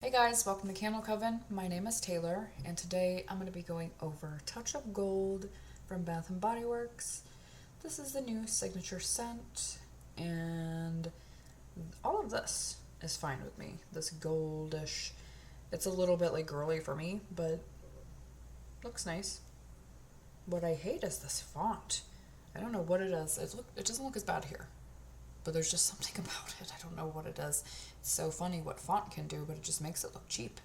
Hey guys, welcome to Candle Coven. My name is Taylor, and today I'm going to be going over Touch of Gold from Bath& Body Works. This is the new signature scent, and all of this is fine with me. This goldish, it's a little bit like girly for me, but looks nice. What I hate is this font. I don't know what it is. It doesn't look as bad here, but there's just something about it. I don't know what it is. It's so funny what font can do, but it just makes it look cheap.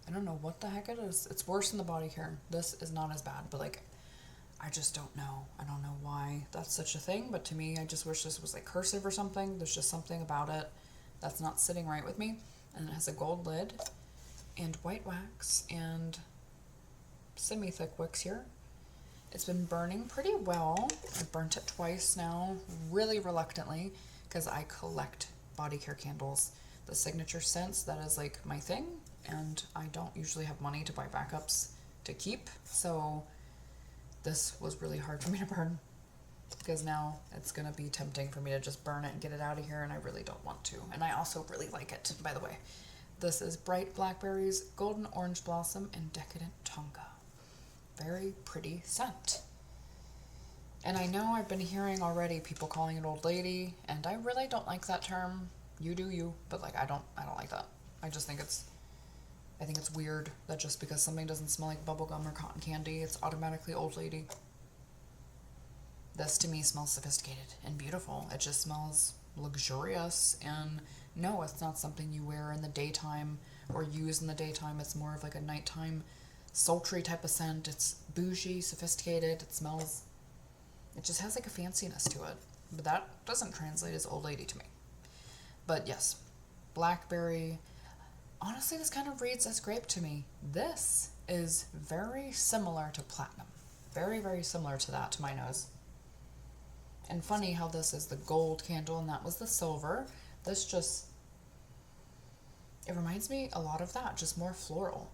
I don't know what the heck it is. It's worse than the body care. This is not as bad, but like, I just don't know. I don't know why that's such a thing, but to me, I just wish this was like cursive or something. There's just something about it that's not sitting right with me. And it has a gold lid and white wax and semi-thick wicks here. It's been burning pretty well. I've burnt it twice now, really reluctantly, because I collect body care candles. The signature scents, that is like my thing, and I don't usually have money to buy backups to keep, so this was really hard for me to burn, because now it's gonna be tempting for me to just burn it and get it out of here, and I really don't want to. And I also really like it, by the way. This is Bright Blackberries, Golden Orange Blossom, and Decadent Tonga. Very pretty scent. And I know I've been hearing already people calling it old lady, and I really don't like that term. You do you, but like I don't like that. I just think I think it's weird that just because something doesn't smell like bubblegum or cotton candy, it's automatically old lady. This to me smells sophisticated and beautiful. It just smells luxurious, and no, it's not something you wear in the daytime or use in the daytime. It's more of like a nighttime sultry type of scent. It's bougie, sophisticated. It just has like a fanciness to it, but that doesn't translate as old lady to me. But yes, blackberry. Honestly, this kind of reads as grape to me. This is very similar to platinum. Very, very similar to that to my nose. And funny how this is the gold candle and that was the silver. This just, it reminds me a lot of that, just more floral.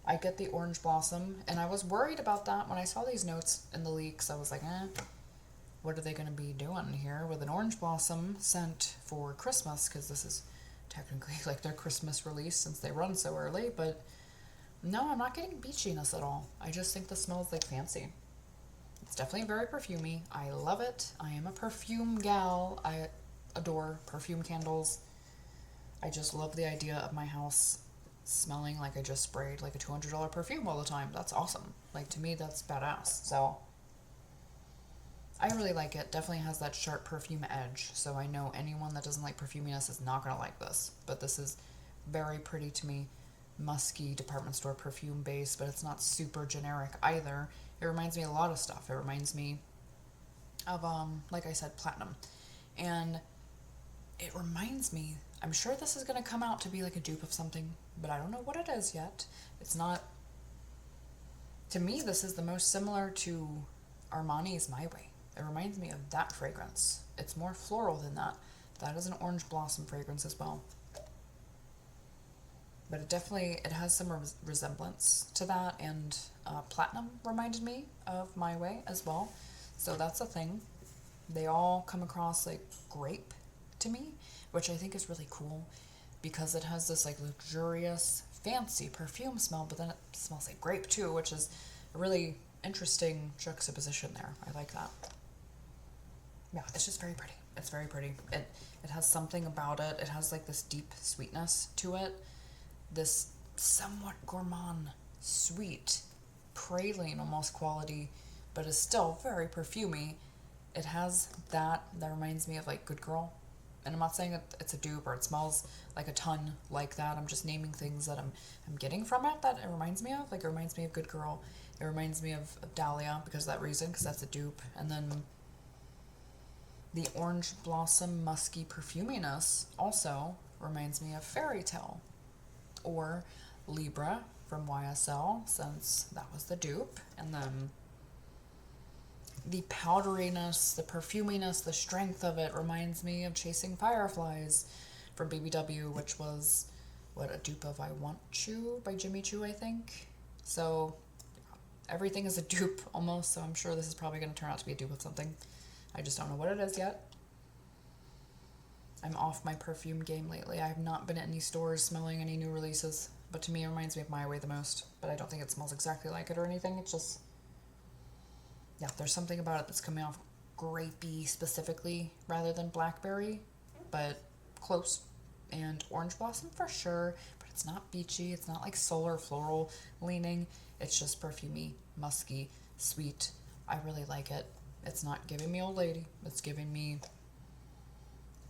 I get the orange blossom, and I was worried about that when I saw these notes in the leaks. I was like, what are they going to be doing here with an orange blossom scent for Christmas? Because this is technically like their Christmas release since they run so early. But no, I'm not getting beachiness at all. I just think this smells like fancy. It's definitely very perfumey. I love it. I am a perfume gal. I adore perfume candles. I just love the idea of my house smelling like I just sprayed like a $200 perfume all the time. That's awesome. Like, to me, that's badass. So I really like it. Definitely has that sharp perfume edge. So I know anyone that doesn't like perfuminess is not going to like this. But this is very pretty to me. Musky department store perfume base, but it's not super generic either. It reminds me of a lot of stuff. It reminds me of, like I said, platinum. And it reminds me, I'm sure this is going to come out to be like a dupe of something, but I don't know what it is yet. It's not, to me, this is the most similar to Armani's My Way. It reminds me of that fragrance. It's more floral than that. That is an orange blossom fragrance as well. But it has some resemblance to that, and platinum reminded me of My Way as well. So that's a thing. They all come across like grape to me, which I think is really cool because it has this like luxurious, fancy perfume smell, but then it smells like grape too, which is a really interesting juxtaposition there. I like that. Yeah, it's just very pretty. It's very pretty. It has something about it. It has like this deep sweetness to it. This somewhat gourmand, sweet, praline almost quality, but is still very perfumey. It has that reminds me of like Good Girl. And I'm not saying it's a dupe or it smells like a ton like that. I'm just naming things that I'm getting from it that it reminds me of. Like, it reminds me of Good Girl. It reminds me of Dahlia because of that reason, because that's a dupe. And then the orange blossom musky perfuminess also reminds me of Fairy Tale or Libra from YSL, since that was the dupe. And then the powderiness, the perfuminess, the strength of it reminds me of Chasing Fireflies from BBW, which was, a dupe of I Want You by Jimmy Choo, I think. So everything is a dupe almost, so I'm sure this is probably going to turn out to be a dupe of something. I just don't know what it is yet. I'm off my perfume game lately. I have not been at any stores smelling any new releases, but to me it reminds me of My Way the most. But I don't think it smells exactly like it or anything. It's just, yeah, there's something about it that's coming off grapey specifically rather than blackberry, but close. And orange blossom for sure, but it's not beachy. It's not like solar floral leaning. It's just perfumey, musky, sweet. I really like it. It's not giving me old lady. It's giving me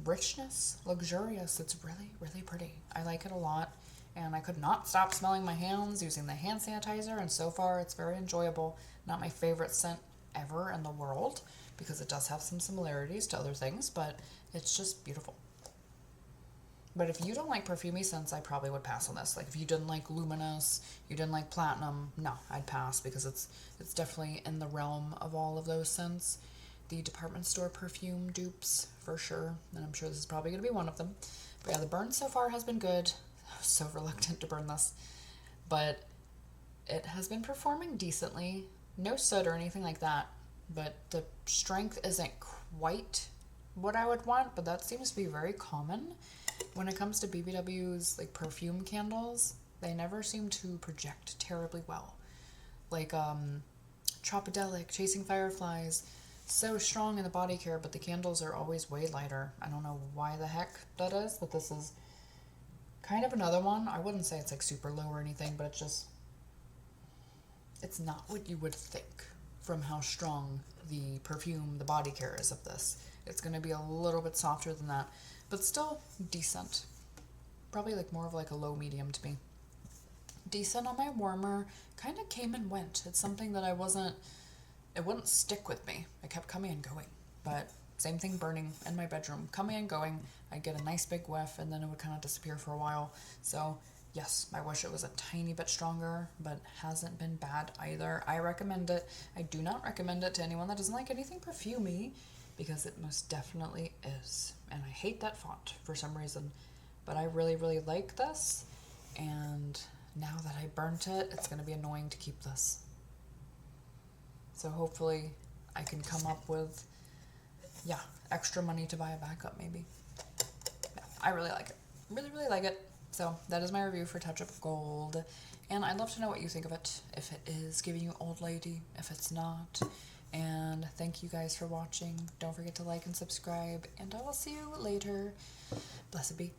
richness, luxurious. It's really, really pretty. I like it a lot, and I could not stop smelling my hands using the hand sanitizer, and so far it's very enjoyable. Not my favorite scent ever in the world, because it does have some similarities to other things, but it's just beautiful. But if you don't like perfumey scents, I probably would pass on this. Like if you didn't like Luminous, you didn't like Platinum, no, I'd pass, because it's definitely in the realm of all of those scents. The department store perfume dupes, for sure, and I'm sure this is probably going to be one of them. But yeah, the burn so far has been good. I was so reluctant to burn this, but it has been performing decently. No soot or anything like that, but the strength isn't quite what I would want, but that seems to be very common. When it comes to BBW's like perfume candles, they never seem to project terribly well. Like Tropidelic, Chasing Fireflies, so strong in the body care, but the candles are always way lighter. I don't know why the heck that is, but this is kind of another one. I wouldn't say it's like super low or anything, but it's not what you would think from how strong the perfume, the body care is of this. It's going to be a little bit softer than that, but still decent. Probably like more of like a low medium to me. Decent on my warmer, kind of came and went. It's something that it wouldn't stick with me. It kept coming and going. But same thing burning in my bedroom. Coming and going, I'd get a nice big whiff and then it would kind of disappear for a while. So yes, I wish it was a tiny bit stronger, but hasn't been bad either. I recommend it. I do not recommend it to anyone that doesn't like anything perfumey, because it most definitely is. And I hate that font for some reason. But I really, really like this. And now that I burnt it, it's going to be annoying to keep this. So hopefully I can come up with, extra money to buy a backup maybe. Yeah, I really like it. Really, really like it. So that is my review for Touch Up Gold. And I'd love to know what you think of it. If it is giving you old lady, if it's not. And thank you guys for watching. Don't forget to like and subscribe. And I will see you later. Blessed be.